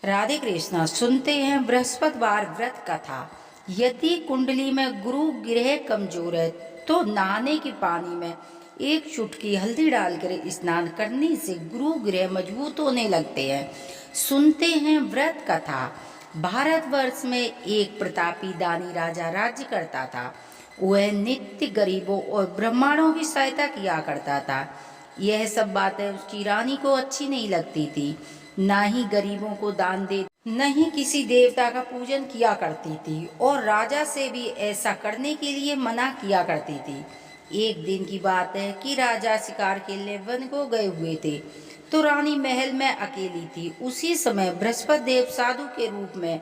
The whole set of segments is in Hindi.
राधे कृष्णा। सुनते हैं बृहस्पतिवार व्रत कथा। यदि कुंडली में गुरु ग्रह कमजोर है तो नहाने के पानी में एक चुटकी हल्दी डालकर स्नान करने से गुरु ग्रह मजबूत होने लगते हैं। सुनते हैं व्रत कथा। भारतवर्ष में एक प्रतापी दानी राजा राज्य करता था। वह नित्य गरीबों और ब्राह्मणों की सहायता किया करता था। यह सब बातें उसकी रानी को अच्छी नहीं लगती थी। न ही गरीबों को दान दे, न ही किसी देवता का पूजन किया करती थी और राजा से भी ऐसा करने के लिए मना किया करती थी। एक दिन की बात है कि राजा शिकार के लिए वन को गए हुए थे तो रानी महल में अकेली थी। उसी समय बृहस्पति देव साधु के रूप में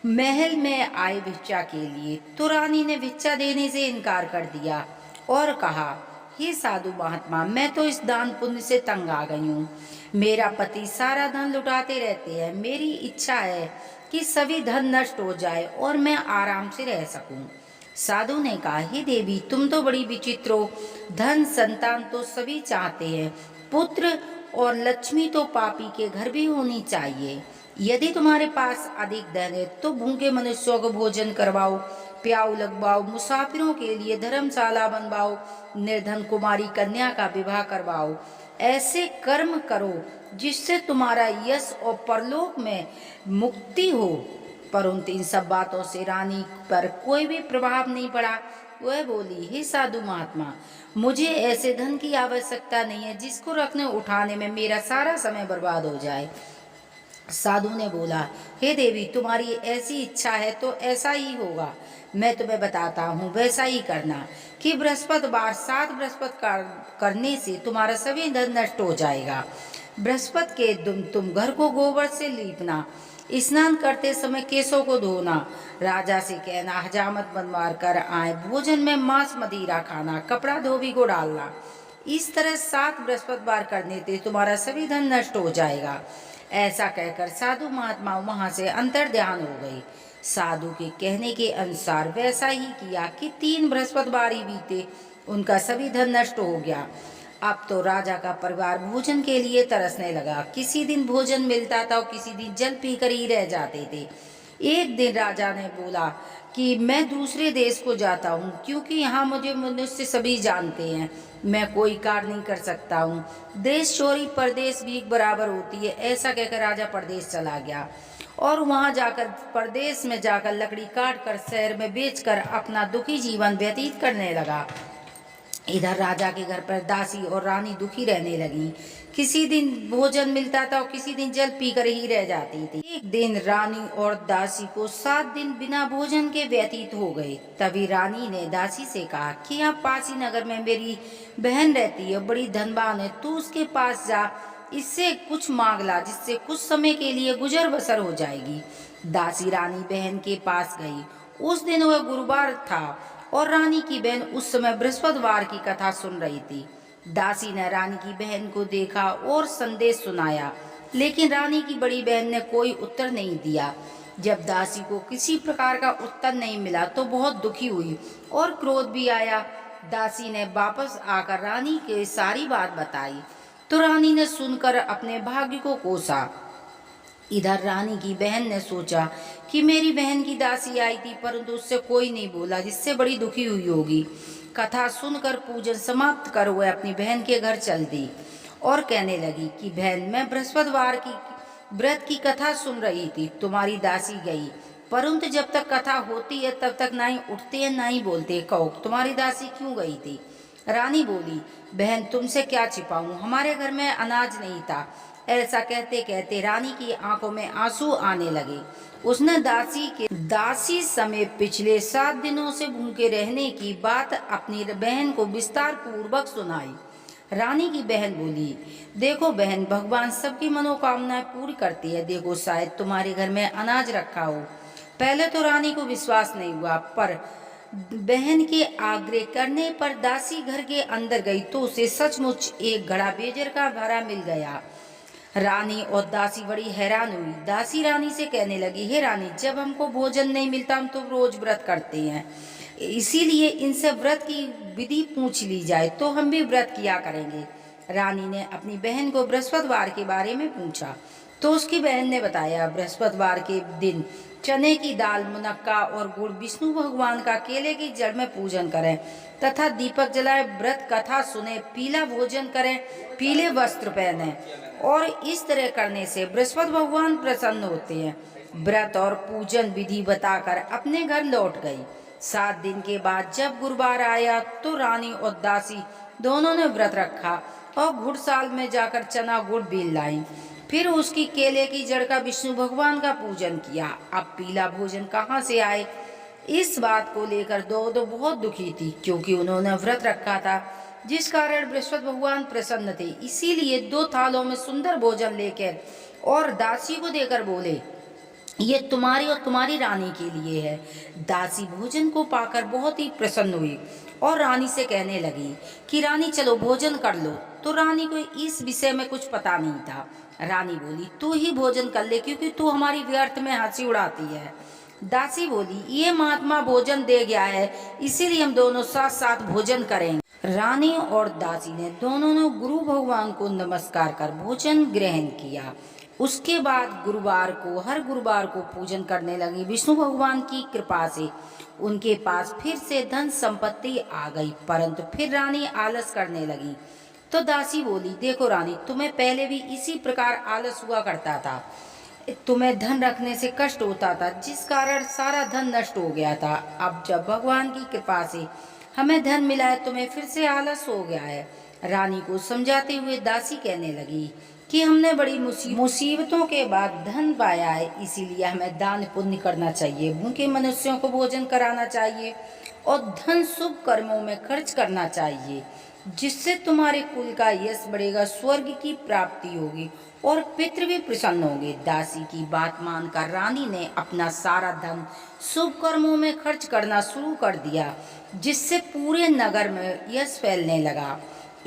महल में आए भिक्षा के लिए। तो रानी ने भिक्षा देने से इनकार कर दिया और कहा, हे साधु महात्मा, मैं तो इस दान पुण्य से तंग आ गई हूँ। मेरा पति सारा धन लुटाते रहते हैं। मेरी इच्छा है कि सभी धन नष्ट हो जाए और मैं आराम से रह सकूं। साधु ने कहा, हे देवी, तुम तो बड़ी विचित्र हो। धन संतान तो सभी चाहते हैं, पुत्र और लक्ष्मी तो पापी के घर भी होनी चाहिए। यदि तुम्हारे पास अधिक धन है तो भूखे मनुष्यों को भोजन करवाओ, प्याऊ लगवाओ, मुसाफिरों के लिए धर्मशाला बनवाओ, निर्धन कुमारी कन्या का विवाह करवाओ। ऐसे कर्म करो जिससे तुम्हारा यश और परलोक में मुक्ति हो। परंतु इन सब बातों से रानी पर कोई भी प्रभाव नहीं पड़ा। वह बोली, हे साधु महात्मा, मुझे ऐसे धन की आवश्यकता नहीं है जिसको रखने उठाने में मेरा सारा समय बर्बाद हो जाए। साधु ने बोला, हे देवी, तुम्हारी ऐसी इच्छा है तो ऐसा ही होगा। मैं तुम्हें बताता हूँ, वैसा ही करना कि बृहस्पतिवार 7 बृहस्पति करने से तुम्हारा सभी धन नष्ट हो जाएगा। बृहस्पति के दिन तुम घर को गोबर से लीपना, स्नान करते समय केशों को धोना, राजा से कहना हजामत बनवार कर आए, भोजन में मांस मदिरा खाना, कपड़ा धोबी को डालना। इस तरह 7 बृहस्पतिवार करने से तुम्हारा सभी धन नष्ट हो जाएगा। ऐसा कहकर साधु महात्मा वहां से अंतर्ध्यान हो गई। साधु के कहने के अनुसार वैसा ही किया कि 3 बृहस्पतिवार ही बीते, उनका सभी धन नष्ट हो गया। अब तो राजा का परिवार भोजन के लिए तरसने लगा। किसी दिन भोजन मिलता था और किसी दिन जल पीकर ही रह जाते थे। एक दिन राजा ने बोला कि मैं दूसरे देश को जाता हूँ क्योंकि यहाँ मुझे मनुष्य सभी जानते हैं, मैं कोई कार्य नहीं कर सकता हूँ। देश चोरी परदेश भी बराबर होती है। ऐसा कहकर राजा परदेश चला गया और वहाँ जाकर परदेश में जाकर लकड़ी काट कर शहर में बेचकर अपना दुखी जीवन व्यतीत करने लगा। इधर राजा के घर पर दासी और रानी दुखी रहने लगी। किसी दिन भोजन मिलता था और किसी दिन जल पीकर ही रह जाती थी। एक दिन रानी और दासी को 7 दिन बिना भोजन के व्यतीत हो गए। तभी रानी ने दासी से कहा कि यहाँ पासी नगर में मेरी बहन रहती है, बड़ी धनवान है, तू उसके पास जा, इससे कुछ मांग ला जिससे कुछ समय के लिए गुजर बसर हो जाएगी। दासी रानी बहन के पास गई। उस दिन वह गुरुवार था और रानी की बहन उस समय बृहस्पतिवार की कथा सुन रही थी। दासी ने रानी की बहन को देखा और संदेश सुनाया, लेकिन रानी की बड़ी बहन ने कोई उत्तर नहीं दिया। जब दासी को किसी प्रकार का उत्तर नहीं मिला तो बहुत दुखी हुई और क्रोध भी आया। दासी ने वापस आकर रानी के सारी बात बताई तो रानी ने सुनकर अपने भाग्य को कोसा। इधर रानी की बहन ने सोचा कि मेरी बहन की दासी आई थी परंतु उससे कोई नहीं बोला, जिससे बड़ी दुखी हुई होगी। कथा सुनकर पूजन समाप्त कर वह अपनी बहन के घर चल दी और कहने लगी कि बहन, मैं बृहस्पतिवार की व्रत की कथा सुन रही थी, तुम्हारी दासी गई, परंतु जब तक कथा होती है तब तक ना ही उठते हैं ना ही बोलते। कहो तुम्हारी दासी क्यों गई थी? रानी बोली, बहन, तुमसे क्या छिपाऊं, हमारे घर में अनाज नहीं था। ऐसा कहते कहते रानी की आंखों में आंसू आने लगे। उसने दासी समेत पिछले 7 दिनों से भूखे रहने की बात अपनी बहन को विस्तार पूर्वक सुनाई। रानी की बहन बोली, देखो बहन, भगवान सबकी मनोकामनाएं पूरी करती है। देखो शायद तुम्हारे घर में अनाज रखा हो। पहले तो रानी को विश्वास नहीं हुआ, पर बहन के आग्रह करने पर दासी घर के अंदर गई तो उसे सचमुच एक घड़ा बेजर का भरा मिल गया। रानी और दासी बड़ी हैरान हुई। दासी रानी से कहने लगी, हे रानी, जब हमको भोजन नहीं मिलता हम तो रोज व्रत करते हैं, इसीलिए इनसे व्रत की विधि पूछ ली जाए तो हम भी व्रत किया करेंगे। रानी ने अपनी बहन को बृहस्पतिवार के बारे में पूछा तो उसकी बहन ने बताया, बृहस्पतिवार के दिन चने की दाल, मुनक्का और गुड़, विष्णु भगवान का केले की जड़ में पूजन करें तथा दीपक जलाएं, व्रत कथा सुने, पीला भोजन करें, पीले वस्त्र पहने, और इस तरह करने से बृहस्पति भगवान प्रसन्न होते हैं। व्रत और पूजन विधि बताकर अपने घर लौट गई। 7 दिन के बाद जब गुरुवार आया तो रानी और दासी दोनों ने व्रत रखा और घुड़साल में जाकर चना गुड़ बीन लाई। फिर उसकी केले की जड़ का विष्णु भगवान का पूजन किया। अब पीला भोजन कहाँ से आए, इस बात को लेकर दो बहुत दुखी थी, क्योंकि उन्होंने व्रत रखा था, जिस कारण बृहस्पति भगवान प्रसन्न थे। इसीलिए 2 थालों में सुंदर भोजन लेकर और दासी को देकर बोले, ये तुम्हारी और तुम्हारी रानी के लिए है। दासी भोजन को पाकर बहुत ही प्रसन्न हुई और रानी से कहने लगी कि रानी चलो भोजन कर लो। तो रानी को इस विषय में कुछ पता नहीं था। रानी बोली, तू ही भोजन कर ले, क्योंकि तू हमारी व्यर्थ में हंसी उड़ाती है। दासी बोली, ये महात्मा भोजन दे गया है, इसीलिए हम दोनों साथ साथ भोजन करेंगे। रानी और दासी ने दोनों ने गुरु भगवान को नमस्कार कर भोजन ग्रहण किया। उसके बाद हर गुरुवार को पूजन करने लगी। विष्णु भगवान की कृपा से उनके पास फिर से धन संपत्ति आ गई, परंतु फिर रानी आलस करने लगी। तो दासी बोली, देखो रानी, तुम्हें पहले भी इसी प्रकार आलस हुआ करता था। तुम्हें धन रखने से कष्ट होता था, जिस कारण सारा धन नष्ट हो गया था। अब जब भगवान की कृपा से हमें धन मिला है, तुम्हें फिर से आलस हो गया है। रानी को समझाते हुए दासी कहने लगी कि हमने बड़ी मुसीबतों के बाद धन पाया है, इसीलिए हमें दान पुण्य करना चाहिए, भूखे मनुष्यों को भोजन कराना चाहिए और धन शुभ कर्मों में खर्च करना चाहिए, जिससे तुम्हारे कुल का यश बढ़ेगा, स्वर्ग की प्राप्ति होगी और पितृ भी प्रसन्न होंगे। दासी की बात मानकर रानी ने अपना सारा धन शुभ कर्मों में खर्च करना शुरू कर दिया, जिससे पूरे नगर में यश फैलने लगा।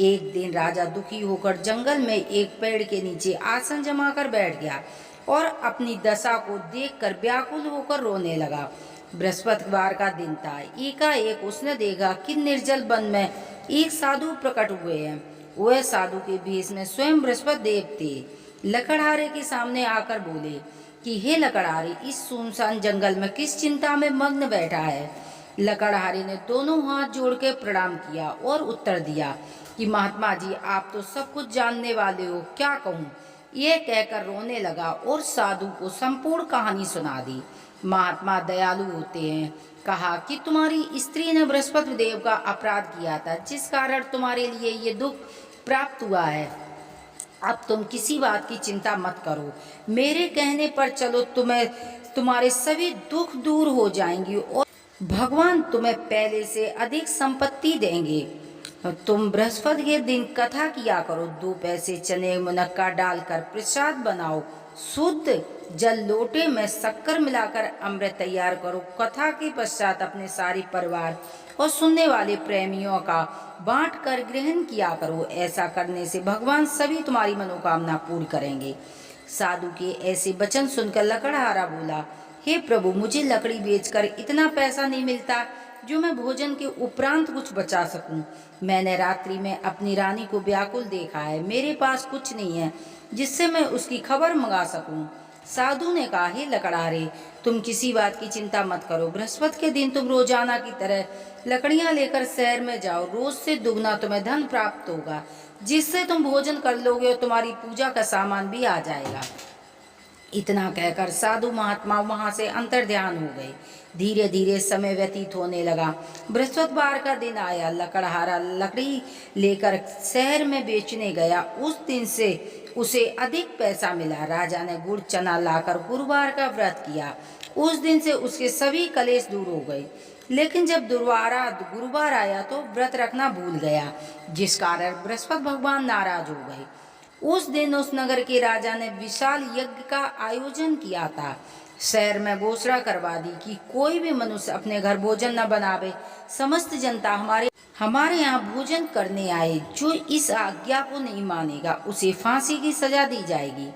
एक दिन राजा दुखी होकर जंगल में एक पेड़ के नीचे आसन जमाकर बैठ गया और अपनी दशा को देखकर व्याकुल होकर रोने लगा। बृहस्पतिवार का दिन था। एकाएक उसने देखा कि निर्जल वन में एक साधु प्रकट हुए हैं। वह साधु के भेष में स्वयं बृहस्पति देव थे। लकड़हारे के सामने आकर बोले कि हे लकड़हारे, इस सुनसान जंगल में किस चिंता में मग्न बैठा है। लकड़हारे ने दोनों हाथ जोड़ के प्रणाम किया और उत्तर दिया कि महात्मा जी, आप तो सब कुछ जानने वाले हो, क्या कहूँ। यह कहकर रोने लगा और साधु को संपूर्ण कहानी सुना दी। महात्मा दयालु होते हैं। कहा कि तुम्हारी स्त्री ने बृहस्पति देव का अपराध किया था, जिस कारण तुम्हारे लिए ये दुख प्राप्त हुआ है। अब तुम किसी बात की चिंता मत करो, मेरे कहने पर चलो, तुम्हारे सभी दुख दूर हो जाएंगी और भगवान तुम्हें पहले से अधिक संपत्ति देंगे। तुम बृहस्पति के दिन कथा किया करो, 2 पैसे चने मुनक्का डालकर प्रसाद बनाओ, शुद्ध जल लोटे में शक्कर मिलाकर अमृत तैयार करो। कथा के पश्चात अपने सारे परिवार और सुनने वाले प्रेमियों का बांट कर ग्रहण किया करो। ऐसा करने से भगवान सभी तुम्हारी मनोकामना पूरी करेंगे। साधु के ऐसे वचन सुनकर लकड़हारा बोला, हे प्रभु, मुझे लकड़ी बेचकर इतना पैसा नहीं मिलता जो मैं भोजन के उपरांत कुछ बचा सकूं। मैंने रात्रि में अपनी रानी को व्याकुल देखा है, मेरे पास कुछ नहीं है जिससे मैं उसकी खबर मंगा सकूं। साधु ने कहा, हे लकड़हारे, तुम किसी बात की चिंता मत करो। बृहस्पति के दिन तुम रोजाना की तरह लकड़ियां लेकर शहर में जाओ, रोज से दुगना तुम्हें धन प्राप्त होगा, जिससे तुम भोजन कर लोगे और तुम्हारी पूजा का सामान भी आ जाएगा। इतना कहकर साधु महात्मा वहां से अंतर्ध्यान हो गए। धीरे धीरे समय व्यतीत होने लगा। बृहस्पतिवार का दिन आया। लकड़हारा लकड़ी लेकर शहर में बेचने गया। उस दिन से उसे अधिक पैसा मिला। राजा ने गुड़ चना लाकर गुरुवार का व्रत किया। उस दिन से उसके सभी कलेश दूर हो गए। लेकिन जब गुरुवार आया तो व्रत रखना भूल गया, जिस कारण बृहस्पति भगवान नाराज हो गए। उस दिन उस नगर के राजा ने विशाल यज्ञ का आयोजन किया था। शहर में घोषणा करवा दी कि कोई भी मनुष्य अपने घर भोजन न बनावे। समस्त जनता हमारे यहाँ भोजन करने आए, जो इस आज्ञा को नहीं मानेगा उसे फांसी की सजा दी जाएगी।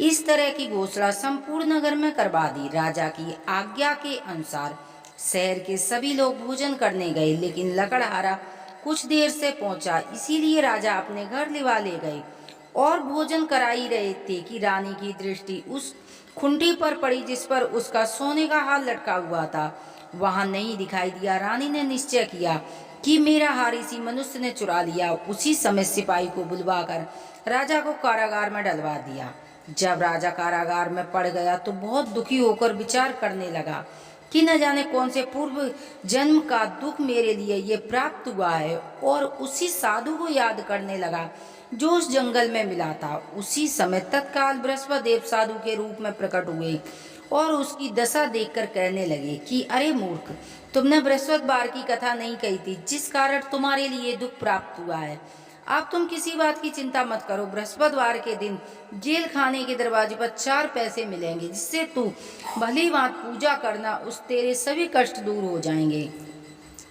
इस तरह की घोषणा संपूर्ण नगर में करवा दी। राजा की आज्ञा के अनुसार शहर के सभी लोग भोजन करने गए, लेकिन लकड़हारा कुछ देर से पहुंचा, इसीलिए राजा अपने घर लिवा ले गए और भोजन करा ही रहे थे कि रानी की दृष्टि उस खुंटी पर पड़ी जिस पर उसका सोने का हार लटका हुआ था। वहां नहीं दिखाई दिया। रानी ने निश्चय किया कि मेरा हार इसी मनुष्य ने चुरा लिया। उसी समय सिपाही को बुलवाकर राजा को कारागार में डलवा दिया। जब राजा कारागार में पड़ गया तो बहुत दुखी होकर विचार करने लगा कि न जाने कौन से पूर्व जन्म का दुख मेरे लिए ये प्राप्त हुआ है, और उसी साधु को याद करने लगा जो उस जंगल में मिला था। उसी समय तत्काल बृहस्पति देव साधु के रूप में प्रकट हुए और उसकी दशा देखकर कहने लगे कि अरे मूर्ख, तुमने बृहस्पतिवार की कथा नहीं कही थी, जिस कारण तुम्हारे लिए दुख प्राप्त हुआ है। अब तुम किसी बात की चिंता मत करो। बृहस्पतिवार के दिन जेल खाने के दरवाजे पर 4 पैसे मिलेंगे, जिससे तू भली बात पूजा करना, उस तेरे सभी कष्ट दूर हो जाएंगे।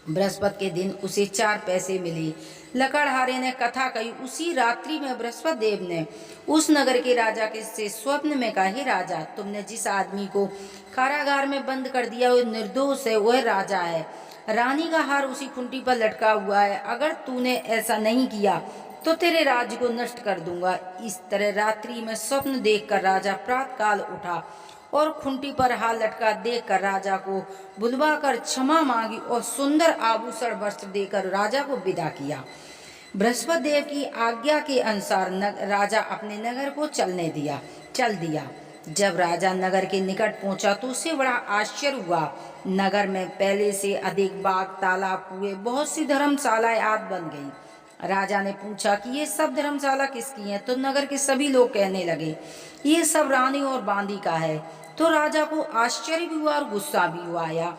बृहस्पति के दिन उसे 4 पैसे मिले। लकड़हारे ने कथा कही। उसी रात्रि में बृहस्पति देव ने उस नगर के राजा के से स्वप्न में कहा, हे राजा, तुमने जिस आदमी को कारागार में बंद कर दिया वह निर्दोष है, वह राजा है। रानी का हार उसी खुंटी पर लटका हुआ है। अगर तूने ऐसा नहीं किया तो तेरे राज्य को नष्ट कर दूंगा। इस तरह रात्रि में स्वप्न देखकर राजा प्रातःकाल उठा और खुंटी पर हार लटका देखकर राजा को बुलवाकर क्षमा मांगी और सुंदर आभूषण वस्त्र देकर राजा को विदा किया। बृहस्पति देव की आज्ञा के अनुसार राजा अपने नगर को चल दिया। जब राजा नगर के निकट पहुंचा तो उसे बड़ा आश्चर्य हुआ। नगर में पहले से अधिक बाग, तालाब, कुएं, बहुत सी धर्मशालाएं आदि बन गई। राजा ने पूछा कि ये सब धर्मशाला किसकी हैं? तो नगर के सभी लोग कहने लगे, ये सब रानी और बांदी का है। तो राजा को आश्चर्य भी हुआ और गुस्सा भी आया।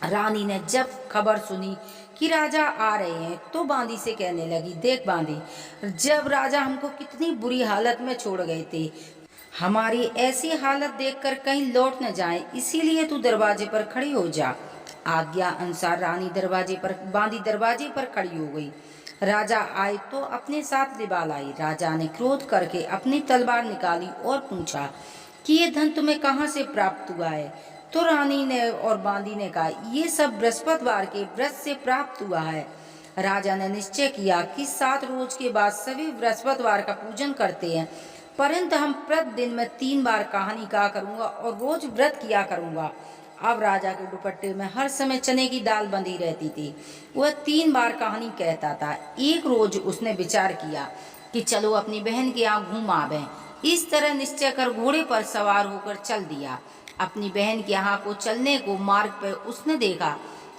रानी ने जब खबर सुनी कि राजा आ रहे हैं तो बांदी से कहने लगी, देख बांदी, जब राजा हमको कितनी बुरी हालत में छोड़ गए थे, हमारी ऐसी हालत देखकर कहीं लौट न जाए, इसीलिए तू दरवाजे पर खड़ी हो जा। आज्ञा अनुसार बांदी दरवाजे पर खड़ी हो गई। राजा आए तो अपने साथ लिबाल आई। राजा ने क्रोध करके अपनी तलवार निकाली और पूछा कि ये धन तुम्हें कहाँ से प्राप्त हुआ है? तो रानी ने और बांदी ने कहा, ये सब बृहस्पतिवार के व्रत से प्राप्त हुआ है। राजा ने निश्चय किया कि 7 रोज के बाद सभी बृहस्पतिवार का पूजन करते हैं, परंतु हम प्रतिदिन में 3 बार कहानी कहा करूंगा और रोज व्रत किया करूंगा। अब राजा के दुपट्टे में हर समय चने की दाल बंधी रहती थी। वह 3 बार कहानी कहता था। एक रोज उसने विचार किया कि चलो अपनी बहन के यहाँ घूम आवें। इस तरह निश्चय कर घोड़े पर सवार होकर चल दिया। अपनी बहन के यहाँ को चलने को मार्ग पर उसने देखा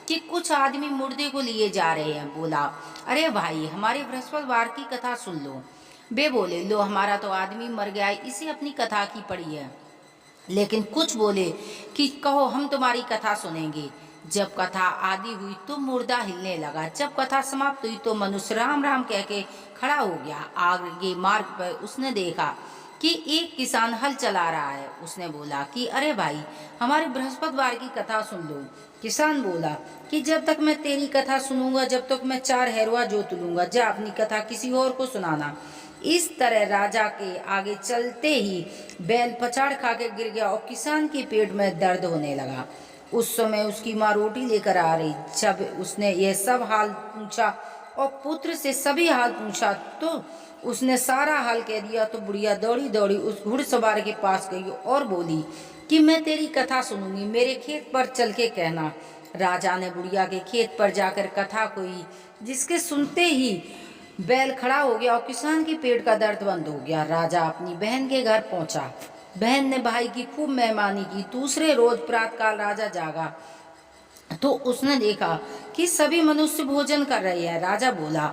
कि कुछ आदमी मुर्दे को लिए जा रहे हैं। बोला, अरे भाई, हमारे बृहस्पतिवार की कथा सुन लो। वे बोले, लो, हमारा तो आदमी मर गया है, इसे अपनी कथा की पड़ी है। लेकिन कुछ बोले कि कहो, हम तुम्हारी कथा सुनेंगे। जब कथा आदि हुई तो मुर्दा हिलने लगा। जब कथा समाप्त हुई तो मनुष्य राम राम कह के खड़ा हो गया। आगे मार्ग पर उसने देखा कि एक किसान हल चला रहा है। उसने बोला कि अरे भाई, हमारे बृहस्पतिवार की कथा सुन लो। किसान बोला कि जब तक मैं तेरी कथा सुनूंगा, जब तक मैं 4 हैरुआ जोत लूंगा, जा अपनी कथा किसी और को सुनाना। इस तरह राजा के आगे चलते ही बैल पछाड़ खा के गिर गया और किसान के पेट में दर्द होने लगा। उस समय उसकी माँ रोटी लेकर आ रही। जब उसने यह सब हाल पूछा और पुत्र से सभी हाल पूछा तो उसने सारा हाल कह दिया। तो बुढ़िया दौड़ी दौड़ी उस घुड़सवार के पास गई और बोली कि मैं तेरी कथा सुनूंगी, मेरे खेत पर चल के कहना। राजा ने बुढ़िया के खेत पर जाकर कथा कही, जिसके सुनते ही बैल खड़ा हो गया और किसान के पेट का दर्द बंद हो गया। राजा अपनी बहन के घर पहुंचा। बहन ने भाई की खूब मेहमानी की। दूसरे रोज प्रातःकाल राजा जागा तो उसने देखा कि सभी मनुष्य भोजन कर रहे हैं। राजा बोला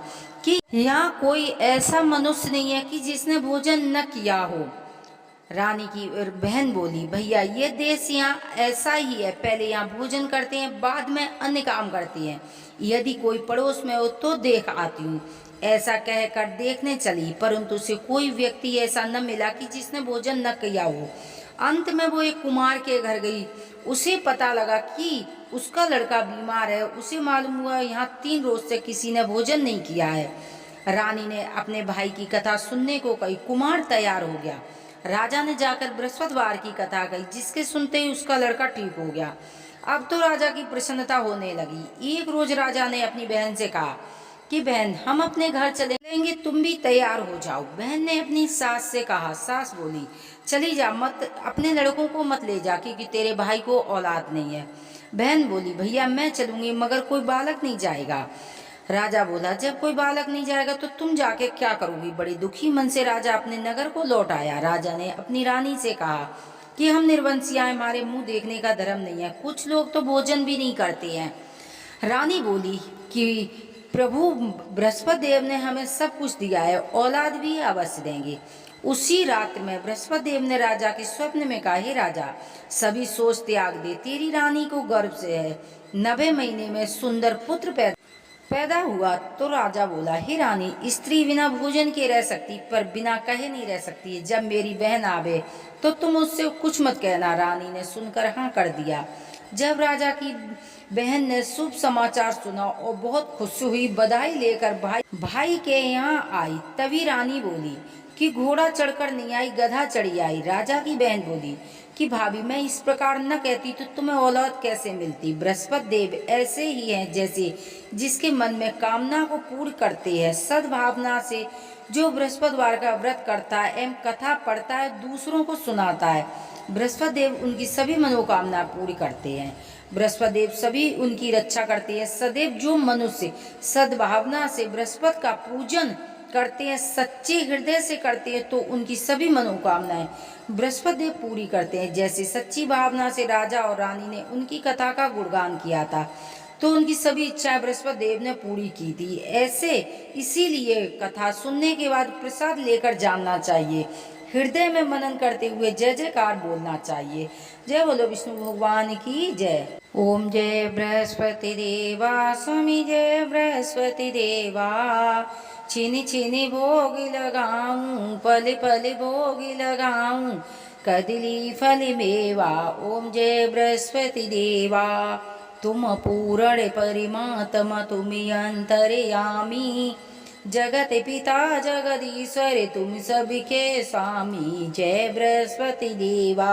कि यहाँ कोई ऐसा मनुष्य नहीं है कि जिसने भोजन न किया हो। रानी की बहन बोली, भैया, ये देश यहाँ ऐसा ही है, पहले यहाँ भोजन करते हैं, बाद में अन्य काम करते हैं। यदि कोई पड़ोस में हो तो देख आती हूँ। ऐसा कहकर देखने चली, परंतु उसे कोई व्यक्ति ऐसा न मिला कि जिसने भोजन न किया हो। अंत में वो एक कुमार के घर गई। उसे पता लगा कि उसका लड़का बीमार है। उसे मालूम हुआ यहाँ 3 रोज से किसी ने भोजन नहीं किया है। रानी ने अपने भाई की कथा सुनने को कही। कुमार तैयार हो गया। राजा ने जाकर बृहस्पतिवार की कथा कही, जिसके सुनते ही उसका लड़का ठीक हो गया। अब तो राजा की प्रसन्नता होने लगी। एक रोज राजा ने अपनी बहन से कहा कि बहन हम अपने घर चलेंगे, तुम भी तैयार हो जाओ। बहन ने अपनी सास से कहा। सास बोली, चली जा, मत अपने लड़कों को मत ले जा, क्योंकि तेरे भाई को औलाद नहीं है। बहन बोली, भैया मैं चलूंगी, मगर कोई बालक नहीं जाएगा। राजा बोला, जब कोई बालक नहीं जाएगा तो तुम जाके क्या करोगी। बड़ी दुखी मन से राजा अपने नगर को लौट आया। राजा ने अपनी रानी से कहा कि हम निर्वंशिया, हमारे मुंह देखने का धर्म नहीं है, कुछ लोग तो भोजन भी नहीं करते हैं। रानी बोली कि प्रभु बृहस्पति देव ने हमें सब कुछ दिया है, औलाद भी अवश्य देंगे। उसी रात में बृहस्पति देव ने राजा के स्वप्न में कहा, हे राजा, सभी सोच त्याग दे, तेरी रानी को गर्भ से है 90 महीने में सुंदर पुत्र पैदा हुआ। तो राजा बोला, हे रानी, स्त्री बिना भोजन के रह सकती, पर बिना कहे नहीं रह सकती। जब मेरी बहन आवे तो तुम उससे कुछ मत कहना। रानी ने सुनकर हाँ कर दिया। जब राजा की बहन ने शुभ समाचार सुना और बहुत खुश हुई, बधाई लेकर भाई के यहाँ आई, तभी रानी बोली कि घोड़ा चढ़कर नहीं आई, गधा चढ़ी आई। राजा की बहन बोली कि भाभी, मैं इस प्रकार न कहती तो तुम्हें औलाद कैसे मिलती। बृहस्पति देव ऐसे ही हैं जैसे जिसके मन में कामना को पूर्ण करते हैं। सद्भावना से जो बृहस्पतिवार का व्रत करता है एवं कथा पढ़ता है, दूसरों को सुनाता है, बृहस्पति देव उनकी सभी मनोकामना पूरी करते हैं। बृहस्पति देव सभी उनकी रक्षा करते हैं। सदैव जो मनुष्य सद्भावना से बृहस्पति का पूजन करते हैं, सच्चे हृदय से करते हैं, तो उनकी सभी मनोकामनाएं बृहस्पति देव पूरी करते हैं। जैसे सच्ची भावना से राजा और रानी ने उनकी कथा का गुणगान किया था, तो उनकी सभी इच्छाएं बृहस्पति देव ने पूरी की थी। ऐसे इसीलिए कथा सुनने के बाद प्रसाद लेकर जानना चाहिए, हृदय में मनन करते हुए जय जयकार बोलना चाहिए। जय बोलो विष्णु भगवान की जय। ओम जय बृहस्पति देवा, स्वामी जय बृहस्पति देवा। छिनी छिनी भोग लगाऊं, पल पल भोग लगाऊं, कदली फल मेवा। ओम जय बृहस्पति देवा। तुम पूर्ण परिमात्मा, तुम अंतर्यामी, जगत पिता जगदीश्वर, तुम सबके स्वामी। जय बृहस्पति देवा।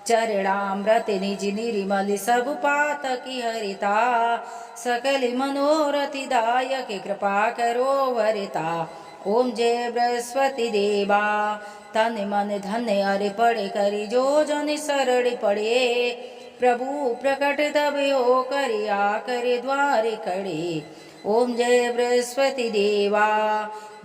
चरणामृत निज निर्मल, सब पातकी हरिता, सकल मनोरथि दायक, कृपा करो वरिता। ओम जय बृहस्पति देवा। तन मन धन अर्पण करि, जो जन शरण पड़े, प्रभु प्रकट तब हो करे, आकर द्वार खड़े। ओम जय बृहस्पति देवा।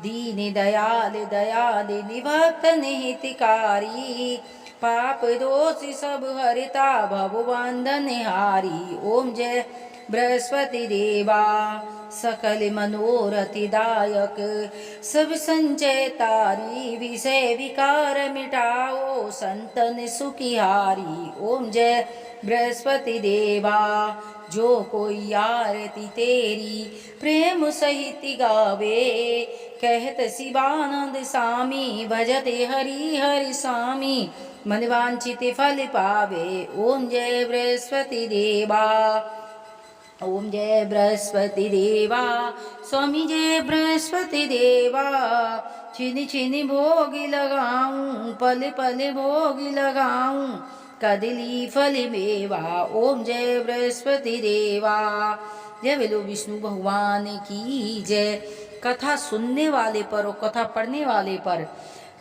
दीन दयाल दयाल, निभक्त निहितकारी, पाप दोष सब हरिता, भव बंधन हारी। ओम जय बृहस्पति देवा। सकल मनोरथि दायक, सब संचय तारी, विषय विकार मिटाओ, संतन सुखिहारी। ओम जय बृहस्पति देवा। जो कोई आरती तेरी प्रेम सहित गावे, कहत शिवानंद स्वामी, भजते हरि हरि स्वामी, मन वांछित फल पावे। ओम जय बृहस्पति देवा। ओम जय बृहस्पति देवा, स्वामी जय बृहस्पति देवा। छिन छिन भोग लगाऊं, पल पल भोग लगाऊं, कदली फल मेवा। ओम जय बृहस्पति देवा। जय बोलो विष्णु भगवान की जय। कथा सुनने वाले पर और कथा पढ़ने वाले पर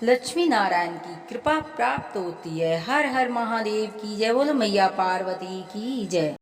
लक्ष्मी नारायण की कृपा प्राप्त होती है। हर हर महादेव की जय। बोलो मैया पार्वती की जय।